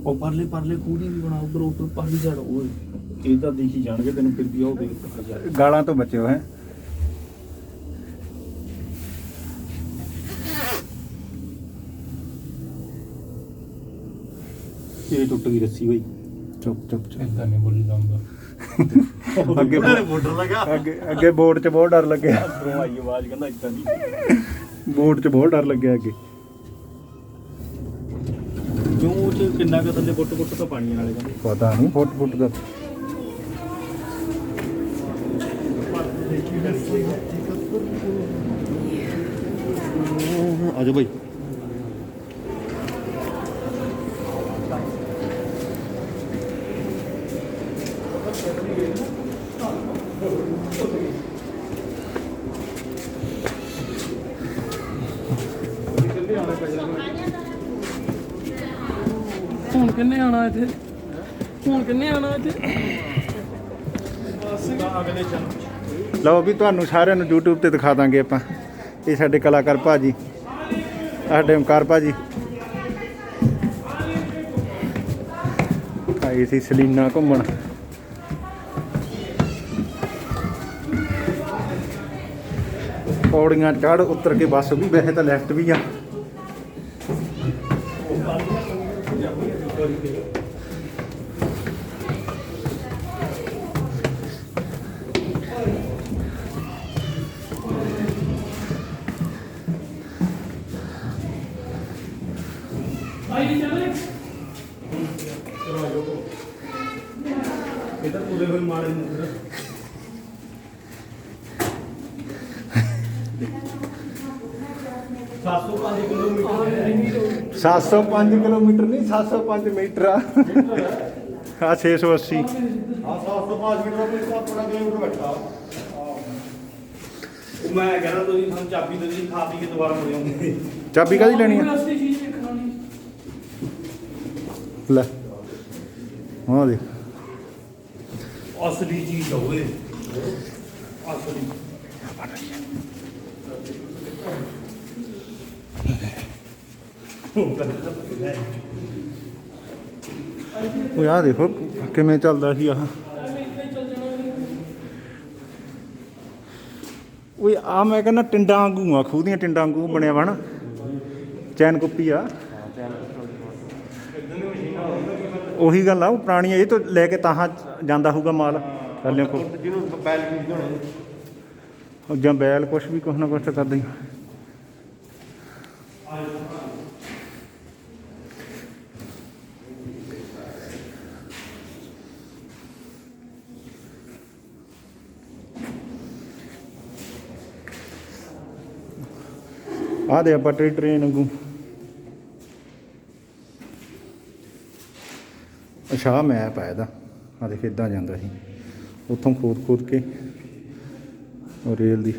ਉਹ ਪਰਲੇ ਪਰਲੇ ਖੂਹ ਵੀ ਬਣਾ ਉਧਰ ਉਧਰ ਪਰਲੀ ਸਾਈਡ ਉਹ ਇਹ ਤਾਂ ਦੇਖੀ ਜਾਣਗੇ ਤੈਨੂੰ ਫਿਰ ਵੀ ਉਹ ਦੇਖ ਗਾਲਾਂ ਤੋਂ ਬਚਿਓ ਹੈ। ਇਹ ਟੁੱਟ ਗਈ ਰੱਸੀ ਬਈ। ਚੁੱਪ ਚੁੱਪ ਚੁੱਪ। ਇਦਾਂ ਨਹੀਂ ਬੋਲੀ ਜਾਂਦਾ। ਅੱਗੇ ਬੋਰਡਰ ਲਗਾ ਅੱਗੇ ਬੋਰਡ 'ਚ ਬਹੁਤ ਡਰ ਲੱਗਿਆ। ਅੰਦਰੋਂ ਆਈ ਆਵਾਜ਼ ਕਹਿੰਦਾ ਇਦਾਂ ਨਹੀਂ। ਬੋਰਡ 'ਚ ਬਹੁਤ ਡਰ ਲੱਗਿਆ ਅੱਗੇ। ਕਿਉਂ ਉਹ ਚ ਕਿੰਨਾ ਕੁ ਥੱਲੇ ਫੁੱਟ ਤਾਂ ਪਾਣੀ ਨਾਲੇ ਕਹਿੰਦੇ। ਪਤਾ ਨਹੀਂ ਫੁੱਟ ਦਾ। ਆ ਜਾ ਬਾਈ। ਹੁਣ ਕਿੰਨੇ ਆਣਾ ਇੱਥੇ? ਹੁਣ ਕਿੰਨੇ ਆਣਾ ਇੱਥੇ? ਲਓ ਵੀ ਤੁਹਾਨੂੰ ਸਾਰਿਆਂ ਨੂੰ YouTube ਤੇ ਦਿਖਾ ਦਾਂਗੇ ਆਪਾਂ। ਇਹ ਸਾਡੇ ਕਲਾਕਾਰ ਭਾਜੀ, ਸਾਡੇ ਓਮਕਾਰ ਭਾਜੀ ਆਏ ਸੀ ਸਲੀਨਾ ਘੁੰਮਣ। ਪੌੜੀਆਂ ਚੜ੍ਹ ਉਤਰ ਕੇ ਬੱਸ ਵੀ ਵੈਸੇ ਤਾਂ ਲੈਫਟ ਵੀ ਆ। इधर पूरे हुए मारे 705 किलोमीटर 705 किलोमीटर नहीं 705 मीटर आ। हाँ 680। हाँ 705 किलोमीटर का पूरा किलोमीटर बैठा। मैं कह रहा तो हम चाबी दे दी खा पी के दोबारा मुड़े होंगे। चाबी कादी लेनी है? असली चीज दिखानी। ले हाँ देख असली चीज है असली। ਉਹ ਆਹ ਦੇਖੋ ਕਿਵੇਂ ਚੱਲਦਾ ਸੀ ਆਹ। ਉਹ ਆ ਮੈਂ ਕਹਿੰਦਾ ਟਿੰਡਾਂ ਵਾਂਗੂ ਆ, ਖੂਹ ਦੀਆਂ ਟਿੰਡਾਂ ਵਾਂਗੂ ਬਣਿਆ ਵਾ ਨਾ। ਚੈਨ ਕੁੱਪੀ ਆ। ਉਹੀ ਗੱਲ ਆ, ਉਹ ਪੁਰਾਣੀ ਇਹ ਤੋਂ ਲੈ ਕੇ ਤਾਹਾਂ ਜਾਂਦਾ ਹੋਊਗਾ ਮਾਲ ਥੱਲੇ ਕੋ। ਜਿਹਨੂੰ ਬੈਲ ਵੀ ਹੋਣਾ ਜਾਂ ਬੈਲ ਕੁਛ ਵੀ ਕੁਛ ਨਾ ਕੁਛ ਤਾਂ ਕਰਦਾ ਹੀ। ਆਹ ਦੇ ਆਪਾਂ ਟ੍ਰੇਨ ਵਾਂਗੂ। ਅੱਛਾ ਮੈਪ ਆ ਇਹਦਾ। ਆਹ ਦੇਖ ਇੱਦਾਂ ਜਾਂਦਾ ਸੀ ਉੱਥੋਂ ਖੋਦ ਕੇ ਉਹ ਰੇਲ ਦੀ।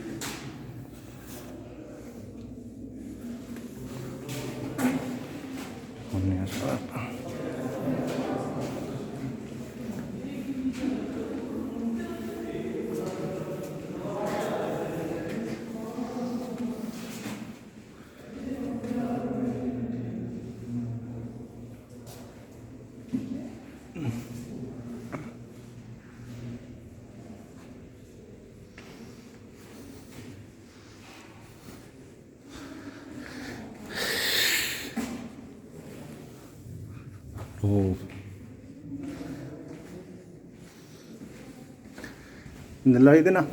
ਨੀਲਾ ਇਹਦੇ ਨਾਲ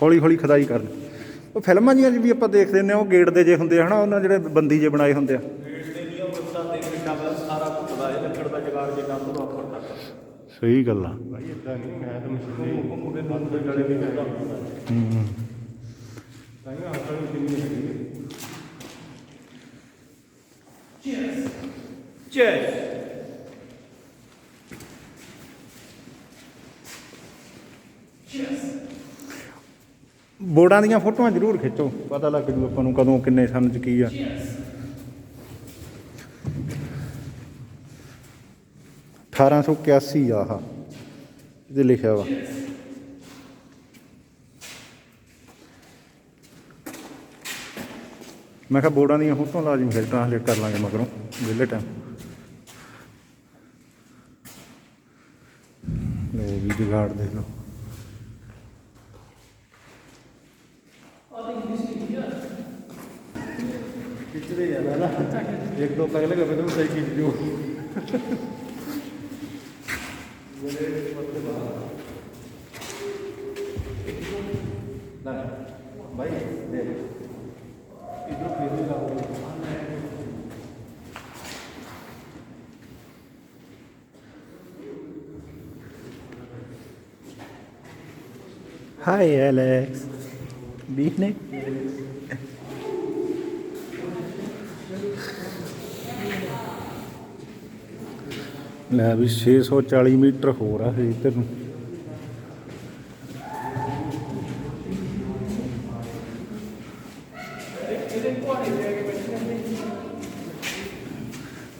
ਹੌਲੀ ਹੌਲੀ ਖੁਦਾਈ ਕਰਨ। ਉਹ ਫਿਲਮਾਂ ਜੀਆਂ ਵੀ ਆਪਾਂ ਦੇਖਦੇ ਨੇ, ਉਹ ਗੇਟ ਦੇ ਜੇ ਹੁੰਦੇ ਆ ਹਨਾ, ਉਹਨਾਂ ਜਿਹੜੇ ਬੰਦੀ ਜੇ ਬਣਾਏ ਹੁੰਦੇ ਆ। ਸਹੀ ਗੱਲ ਆ। ਬੋਰਡਾਂ ਦੀਆਂ ਫੋਟੋਆਂ ਜ਼ਰੂਰ ਖਿੱਚੋ, ਪਤਾ ਲੱਗ ਜੂ ਆਪਾਂ ਨੂੰ ਕਦੋਂ ਕਿੰਨੇ ਸਨ 'ਚ ਕੀ ਆ। 1881 ਆ ਆਹ ਇਹਦੇ ਲਿਖਿਆ ਵਾ। ਮੈਂ ਕਿਹਾ ਬੋਰਡਾਂ ਦੀਆਂ ਫੋਟੋਆਂ ਲਾਜ਼ਮੀ ਫਿਰ ਟ੍ਰਾਂਸਲੇਟ ਕਰ ਲਾਂਗੇ ਮਗਰੋਂ ਵਿਹਲੇ ਟਾਈਮ। ਵੀ ਜੁਗਾੜ ਦੇਖ ਲਓ। खिंचते जाना ना, एक दो पग लगे तो सही खींच जो। भाई देख इधर फिर हाय एलेक्स देखने ਲੈ ਵੀ 640 ਮੀਟਰ ਹੋਰ ਆ ਇੱਧਰ ਨੂੰ।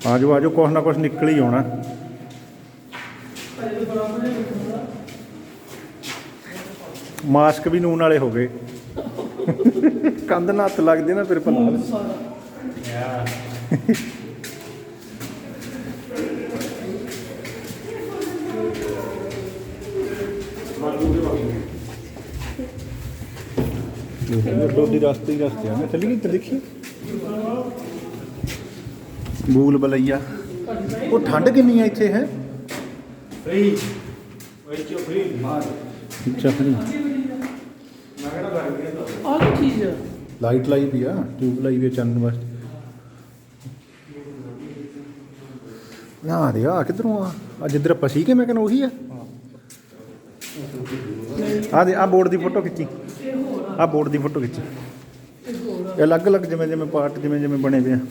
ਆਜੋ ਆਜੋ, ਕੁਛ ਨਾ ਕੁਛ ਨਿਕਲ ਹੀ ਆਉਣਾ। ਮਾਸਕ ਵੀ ਨੂਨ ਵਾਲੇ ਹੋ ਗਏ। ਕੰਧ ਨਾਲ ਹੱਥ ਲੱਗਦੇ ਨਾ ਫਿਰ ਭਲਾ। डोडी रास्ते ही रास्ते हैं। चली गई देखिए बूल बलैया। वो ठंड कितनी है इतने है? लाइट लाई भी है, ट्यूब लाई भी है चानने वास्ते। ना दे आ किधरों आ जिधर आप सी के मैं कहना वही है। आ दे आ बोर्ड की फोटो खिंची, आ बोर्ड की फोटो खिंची। अलग अलग जिमें जिमें पार्ट जिमें जिमें बने पे हैं।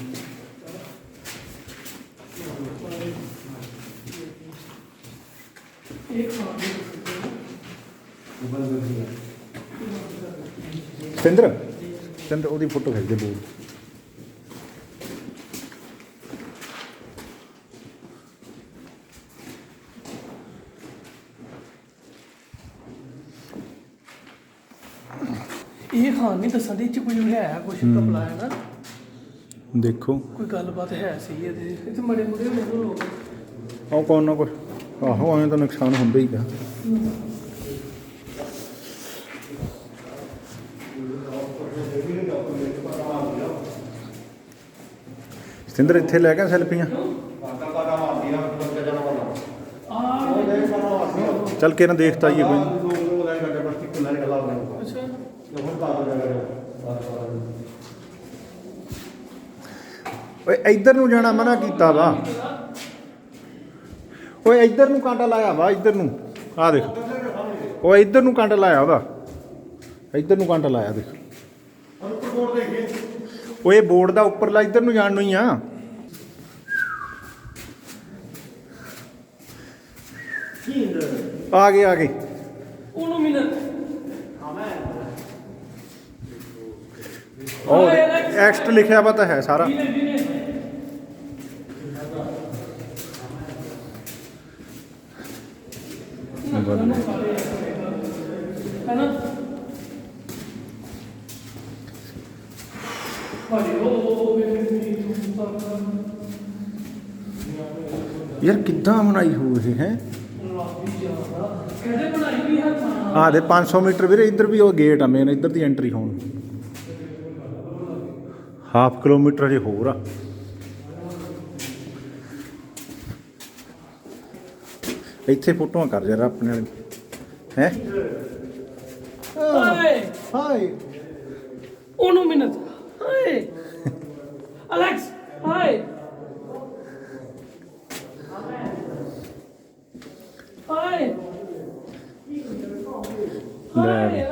सतेंद्र सतेंद्र ओदी फोटो खिंच दे बोर्ड। ਇਹ ਖਾਨ ਨਹੀਂ ਦੱਸਾਂ ਦੇ ਚ ਕੋਈ ਹੈ ਕੁਛ ਕਪਲਾ ਹੈ ਨਾ। देखो ਕੋਈ ਗੱਲਬਾਤ ਹੈ ਸਹੀ ਇਹਦੇ ਇੱਥੇ ਮੜੇ ਮੁੜੇ ਹੋਣੇ ਲੋਕ। ਆਹ ਕੋਈ ਨਾ ਕੋਈ ਆਹੋ ਐਂ ਤਾਂ ਨੁਕਸਾਨ ਹੁੰਦਾ ਹੀ ਆ। ਸਤਿੰਦਰ ਇੱਥੇ ਲੈ ਕੇ ਸੈਲਫੀਆਂ ਚੱਲ ਕੇ ਨਾ ਦੇਖਤਾ ਆਈਏ ਕੋਈ। ਓਏ ਇੱਧਰ ਨੂੰ ਜਾਣਾ ਮਨਾ ਕੀਤਾ ਵਾ। ਓਏ ਇੱਧਰ ਨੂੰ ਕਾਂਟਾ ਲਾਇਆ ਵਾ, ਇੱਧਰ ਨੂੰ ਆ ਦੇਖ। ਓਏ ਇੱਧਰ ਨੂੰ ਕਾਂਟਾ ਲਾਇਆ ਉਹਦਾ, ਇੱਧਰ ਨੂੰ ਕਾਂਟਾ ਲਾਇਆ ਦੇਖ। ਓਏ ਬੋਰਡ ਦਾ ਉੱਪਰਲਾ ਇੱਧਰ ਨੂੰ ਜਾਣ ਨੂੰ ਹੀ ਆ। ਆ ਗਏ ਆ ਗਏ। ਉਹਨੂੰ ਮਿੰਟ ਉਹ ਐਕਸਟ ਲਿਖਿਆ ਵਾ ਤਾਂ ਹੈ ਸਾਰਾ। है ना यार किद्दां बनाई हो ये है। हाँ दे 500 मीटर वीरे इधर भी वो गेट आ मेन, इधर दी एंट्री होनी। हाफ किलोमीटर जे होर आ। ਇੱਥੇ ਫੋਟੋਆਂ ਕਰ ਜਰਾ ਆਪਣੇ ਵਾਲੇ ਹੈ। ਹਾਏ ਹਾਏ ਉਹਨੂੰ ਮਿੰਟ ਹਾਏ ਅਲੈਕਸ ਹਾਏ ਹਾਏ ਹਾਏ ਹਾਏ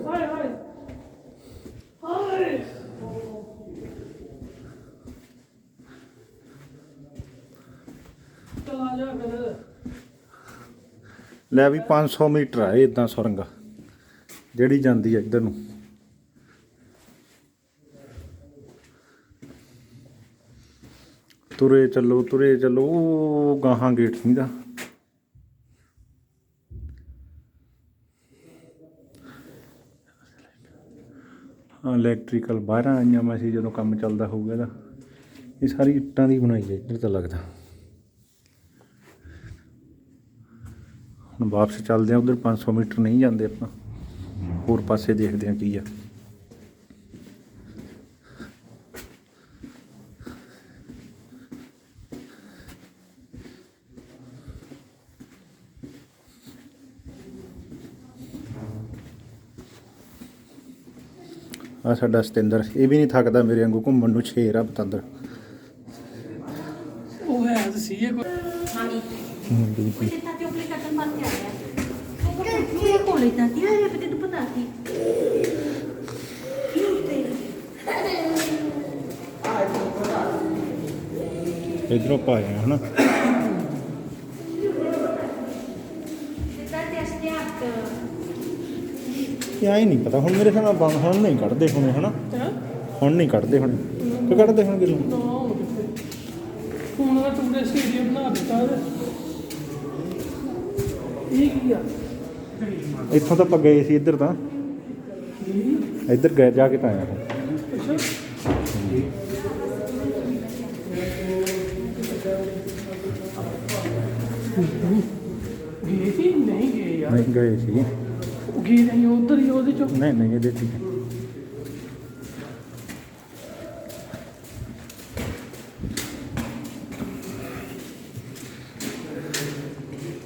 ਹਾਏ ਹਾਏ ਚਲਾ ਜਾ ਫਿਰ। ਲੈ ਵੀ 500 ਮੀਟਰ ਆ ਇਹ ਇਦਾਂ ਸੁਰੰਗ ਜਿਹੜੀ ਜਾਂਦੀ ਹੈ ਇੱਧਰ ਨੂੰ। ਤੁਰੇ ਚੱਲੋ ਉਹ ਗਾਹਾਂ ਗੇਟ ਨਹੀਂ ਦਾ। ਹਾਂ ਇਲੈਕਟ੍ਰੀਕਲ ਬਾਹਰਾਂ ਆਈਆਂ ਮੈਂ ਸੀ ਜਦੋਂ ਕੰਮ ਚੱਲਦਾ ਹੋਊਗਾ ਇਹਦਾ। ਇਹ ਸਾਰੀ ਇੱਟਾਂ ਦੀ ਬਣਾਈ ਹੈ ਇੱਧਰ ਤਾਂ ਲੱਗਦਾ। ਹੁਣ ਵਾਪਸ ਚੱਲਦੇ ਆ ਉਧਰ 500 ਮੀਟਰ ਨਹੀਂ ਜਾਂਦੇ ਆਪਾਂ ਹੋਰ ਪਾਸੇ ਦੇਖਦੇ ਆ ਕੀ ਆ। ਆ ਸਾਡਾ ਸਤਿੰਦਰ, ਇਹ ਵੀ ਨਹੀਂ ਥੱਕਦਾ ਮੇਰੇ ਵਾਂਗੂ ਘੁੰਮਣ ਨੂੰ, ਸ਼ੇਰ ਆ ਪਤੰਦਰ। ਉਹ ਹੈ ਤਾਂ ਸੀ ਇਹ ਕੋਈ ਬਿਲਕੁਲ। ਇਧਰੋਂ ਪਾਇਆ ਹਨਾ। ਕਿਆ ਹੀ ਨਹੀਂ ਪਤਾ ਹੁਣ ਮੇਰੇ ਹਿਸਾਬ ਨਾਲ ਬੰਦ ਹੁਣ ਨਹੀਂ ਕੱਢਦੇ ਹੋਣੇ ਹਨਾ। ਹੁਣ ਨਹੀਂ ਕੱਢਦੇ ਹੋਣੇ ਕਿ ਕੱਢਦੇ ਹੋਣਗੇ ਲੋਕ। ਨਾ ਹੁਣ ਕਿੱਥੇ, ਹੁਣ ਦਾ ਟੂਰਿਸਟ ਸਟੇਡੀਅਮ ਬਣਾ ਦਿੱਤਾ ਇਹ ਕੀ ਆ। ਇੱਥੋਂ ਤਾਂ ਆਪਾਂ ਗਏ ਸੀ, ਇੱਧਰ ਤਾਂ ਇੱਧਰ ਗਏ ਜਾ ਕੇ ਤਾਂ ਆਇਆ ਹੁਣ। ਅੱਛਾ ਗਏ ਸੀ ਨਹੀਂ ਗਏ ਯਾਰ, ਨਹੀਂ ਗਏ ਸੀ, ਗਏ ਨਹੀਂ ਉਧਰ ਹੀ ਉਹਦੇ ਚੋਂ। ਨਹੀਂ ਨਹੀਂ ਇਹਦੇ ਠੀਕ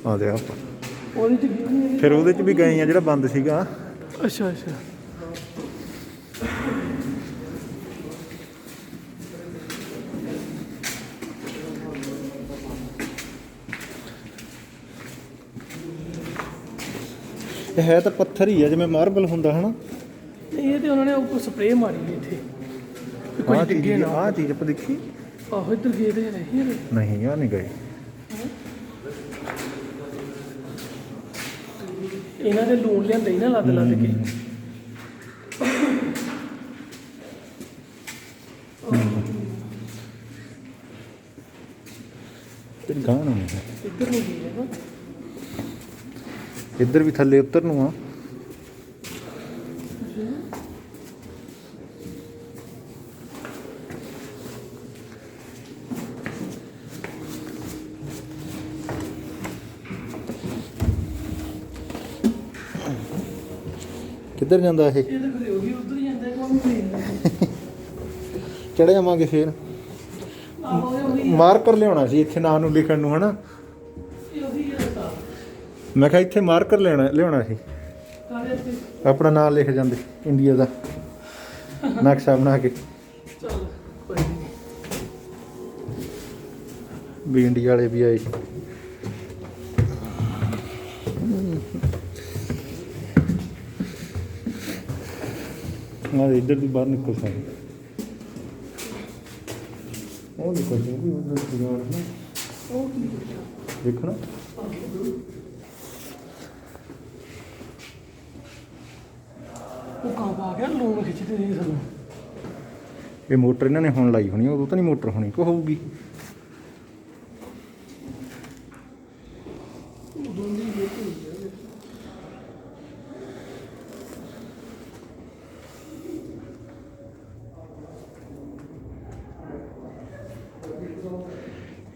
ਆ ਦੇ ਆਪਾਂ ਉਹਦੇ ਚ ਗਏ ਨਹੀਂ। ਫਿਰ ਉਹਦੇ ਚ ਵੀ ਗਏ ਆ ਜਿਹੜਾ ਬੰਦ ਸੀਗਾ। ਅੱਛਾ ਅੱਛਾ ਇਹ ਹੈ ਤਾਂ ਪੱਥਰ ਹੀ ਆ ਜਿਵੇਂ ਮਾਰਬਲ ਹੁੰਦਾ ਹਨਾ। ਇਹ ਤੇ ਉਹਨਾਂ ਨੇ ਉੱਪਰ ਸਪਰੇਅ ਮਾਰੀ ਹੈ ਇੱਥੇ ਵੀ ਕੋਈ ਆਹ ਡਿੱਗੇ ਚੀਜ਼ ਨਾ। ਆਹ ਚੀਜ਼ ਆਪਾਂ ਦੇਖੀ ਆਹੋ ਇੱਧਰ ਗਏ ਤੇ ਨਹੀਂ ਹਲੇ। ਨਹੀਂ ਆ ਨਹੀਂ ਗਏ। ਇਹਨਾਂ ਦੇ ਲੂਣ ਲਿਆਂਦੇ ਹੀ ਨਾ ਲੱਦ ਲੱਦ ਕੇ। ਤੇ ਗਾਣਾ ਨਹੀਂ ਹੈ। ਇੱਧਰ ਨੂੰ ਗਏ ਨਾ। ਇੱਧਰ ਵੀ ਥੱਲੇ ਉੱਤਰ ਨੂੰ ਆ। ਕਿੱਧਰ ਜਾਂਦਾ ਇਹ? ਇਹ ਤਾਂ ਫਿਰ ਉਹੀ ਉੱਧਰ ਹੀ ਜਾਂਦਾ ਕੰਮ ਤੇ। ਚੜ੍ਹ ਜਾਵਾਂਗੇ ਫੇਰ। ਆਹੋ ਇਹ ਉਹੀ ਮਾਰਕਰ ਲਿਆਉਣਾ ਸੀ ਇੱਥੇ ਨਾਂ ਨੂੰ ਲਿਖਣ ਨੂੰ ਹਨਾ। ਇਹ ਉਹੀ ਰਸਤਾ ਮੈਂ ਕਿਹਾ ਇੱਥੇ ਮਾਰਕਰ ਲਿਆਉਣਾ ਸੀ, ਕਾਹਦੇ ਤੇ। ਆਪਣਾ ਨਾਮ ਲਿਖ ਜਾਂਦੇ ਇੰਡੀਆ ਦਾ ਨਕਸ਼ਾ ਬਣਾ ਕੇ ਚੱਲ ਕੋਈ ਨਹੀਂ। ਵੀ ਇੰਡੀਆ ਵਾਲੇ ਵੀ ਆਏ ਸੀ। ਇੱਧਰ ਦੀ ਬਾਹਰ ਨਿਕਲ ਸਕਦੇ ਉਹ ਨਿਕਲ ਜਾਂਦੀ ਉਧਰ ਦੁਕਾਨ ਹੈ ਉਹ ਕੀ ਕੀਤਾ? ਦੇਖਣਾ। ਉਹ ਕੰਮ ਆ ਗਿਆ ਲੂਣ ਖਿੱਚਦੇ ਨਹੀਂ ਸਾਨੂੰ। ਇਹ ਮੋਟਰ ਇਹਨਾਂ ਨੇ ਹੁਣ ਲਾਈ ਹੋਣੀ, ਉਦੋਂ ਤਾਂ ਨਹੀਂ ਮੋਟਰ ਹੋਣੀ ਕੋ ਹੋਊਗੀ। ਉਦੋਂ ਦੀ ਇਹ ਹੋਈ ਆ।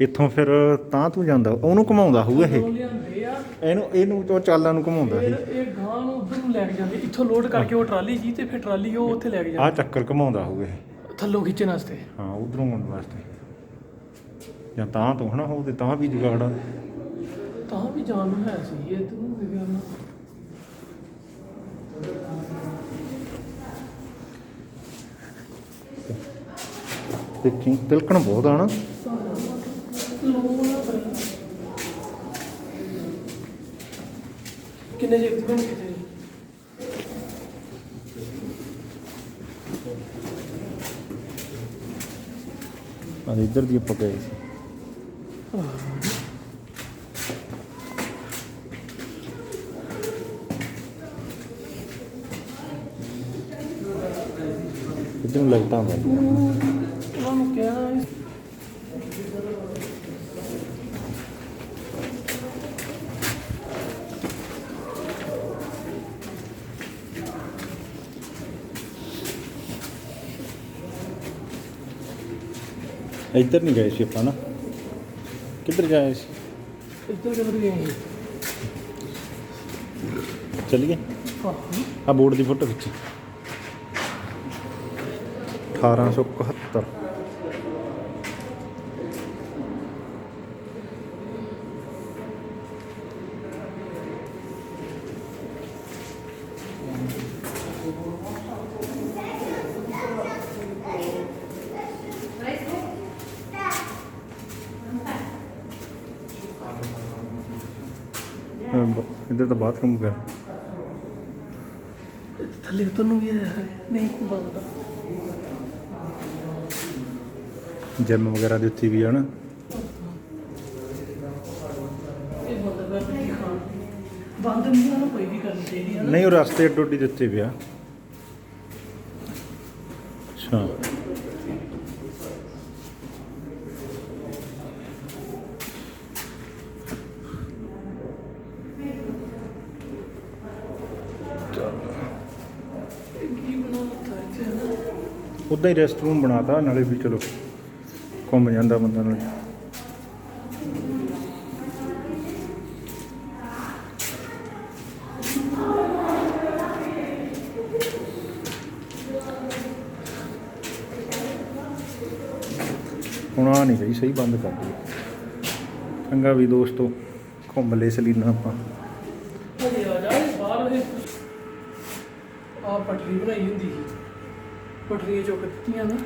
ਇੱਥੋਂ ਫਿਰ ਤਾਂ ਤੂੰ ਜਾਂਦਾ ਉਹਨੂੰ ਘੁਮਾਉਂਦਾ ਹੋਊਗਾ ਇਹ। ਉਹ ਲਿਆਂਦੇ ਆ ਇਹਨੂੰ ਉਹ ਚਾਲਾਂ ਨੂੰ ਘੁਮਾਉਂਦਾ ਫਿਰ ਸੀ। ਇਹ ਗਾਂ ਨੂੰ ਉਧਰ ਨੂੰ ਲੈ ਕੇ ਜਾਂਦੇ, ਇੱਥੋਂ ਲੋਡ ਕਰਕੇ ਉਹ ਟਰਾਲੀ ਜੀ ਤੇ ਫਿਰ ਟਰਾਲੀ ਉਹ ਉੱਥੇ ਲੈ ਕੇ ਆਹ ਜਾਂਦੇ ਚੱਕਰ ਘੁਮਾਉਂਦਾ ਹੋਊਗਾ ਇਹ। ਥੱਲੋਂ ਖਿੱਚਣ ਵਾਸਤੇ। ਹਾਂ ਉਧਰੋਂ ਆਉਣ ਵਾਸਤੇ ਜਾਂ ਤਾਂ ਤੋਂ ਹਨਾ ਉਹ ਤੇ ਤਾਂ ਵੀ ਜੁਗਾੜ ਆ। ਤਾਂ ਵੀ ਜਾਣ ਨੂੰ ਹੈ ਸੀ ਇਹ ਤੂੰ ਵੀ ਕਰਨਾ। ਦੇਖੀ ਤਿਲਕਣ ਬਹੁਤ ਆ ਨਾ। ਕਿੰਨੇ ਜੇ ਬਣ ਕਿਤੇ ਆ ਇੱਧਰ ਦੀ ਆਪਾਂ ਗਏ ਸੀ। ਇੱਧਰ ਨੂੰ ਲਾਈਟਾਂ ਬੰਦ। ਉਹਨਾਂ ਨੂੰ ਕਿਹਾ ਇੱਧਰ ਨਹੀਂ ਗਏ ਸੀ ਆਪਾਂ ਨਾ। ਕਿੱਧਰ ਗਏ ਸੀ? ਇੱਧਰ ਕਿੱਧਰ ਗਏ ਸੀ? ਚੱਲੀਏ ਹਾਂ ਆ ਬੋਰਡ ਦੀ ਫੋਟੋ ਖਿੱਚੀ 1871 ਇੱਧਰ ਤਾਂ ਬਾਥਰੂਮ ਕਰ ਥੱਲੇ ਉਤਰ ਨੂੰ ਵੀ ਹੈ ਨਹੀਂ ਬੰਦ ਜਿਮ ਵਗੈਰਾ ਦੀ ਉੱਥੇ ਵੀ ਆ ਨਾ ਇਹ ਬੰਦ ਕਰ ਦਿੱਤੀ ਖਾਣ ਬੰਦ ਨਹੀਂ ਹੋਣਾ ਕੋਈ ਵੀ ਕਰਨੀ ਚਾਹੀਦੀ ਹੈ ਨਾ ਨਹੀਂ ਉਹ ਰਸਤੇ ਡੋਡੀ ਦੇ ਉੱਤੇ ਪਿਆ ਅੱਛਾ ਕੀ ਬਣਾਉਂਦਾ ਇੱਥੇ ਹੈ ਨਾ ਉੱਦਾਂ ਹੀ ਰੈਸਟ ਰੂਮ ਬਣਾਤਾ ਨਾਲੇ ਵੀ ਚਲੋ ਘੁੰਮ ਜਾਂਦਾ ਬੰਦਾ ਨਾਲੇ ਹੁਣ ਆ ਨਹੀਂ ਗਈ ਸਹੀ ਬੰਦ ਕਰ ਦਿਓ ਚੰਗਾ ਵੀ ਦੋਸਤੋ ਘੁੰਮ ਲੈ ਸਲੀਨਾ ਆਪਾਂ ਹਲੇ ਆ ਜਾ ਬਾਹਰ ਇਹ ਆ ਪਟਰੀ ਬਣਾਈ ਹੁੰਦੀ ਸੀ ਪਟਰੀਆਂ ਚੁੱਕ ਦਿੱਤੀਆਂ ਨਾ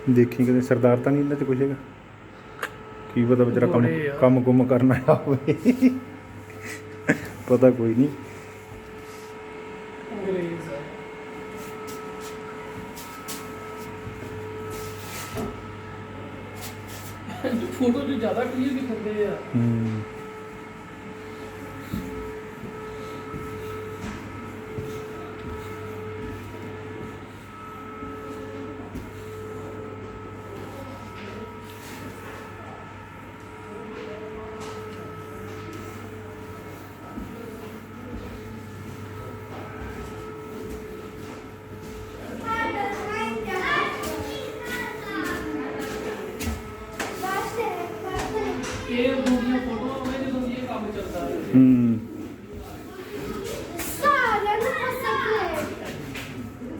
ਦੇਖੀ ਕਦੇ ਸਰਦਾਰ ਤਾਂ ਨਹੀਂ ਇਹਨਾਂ 'ਚ ਕੁਛ ਹੈਗਾ ਕੀ ਪਤਾ ਵਿਚਾਰਾ ਕੰਮ ਬੜੇ ਆ। ਕੰਮ ਕੁੰਮ ਕਰਨਾ ਹੋਵੇ ਪਤਾ ਕੋਈ ਨਹੀਂ ਅੰਗਰੇਜ਼ ਫੋਟੋ ਜੋ ਜ਼ਿਆਦਾ ਕਲੀਅਰ ਦਿਖਦੇ ਆ ਹੂੰ ਇਹ ਦੂਜੀਆਂ ਫੋਟੋਆਂ ਉਹਨਾਂ ਜਦੋਂ ਇਹ ਕੰਮ ਚੱਲਦਾ ਹੈ ਹੂੰ Sara, não posso crer.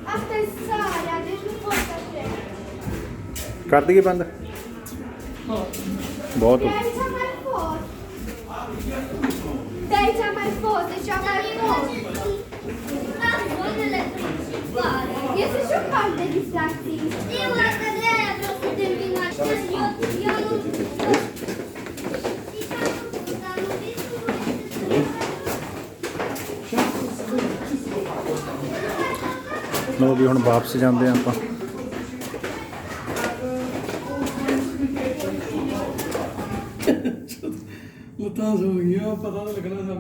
Até Sara, Deus não posso crer. ਕਰ ਦਈਏ ਬੰਦ ਹਾਂ ਬਹੁਤ ਹੋ Deixa mais forte. Deixa mais forte, deixa mais forte. E esse chocalho deles daqui? Eu até lembro que teve uma ਲੋ ਵੀ ਹੁਣ ਵਾਪਸ ਜਾਂਦੇ ਆ ਆਪਾਂ ਲੱਤਾਂ ਸੋ ਗਈਆਂ ਪਤਾ ਤਾਂ ਲੱਗਣਾ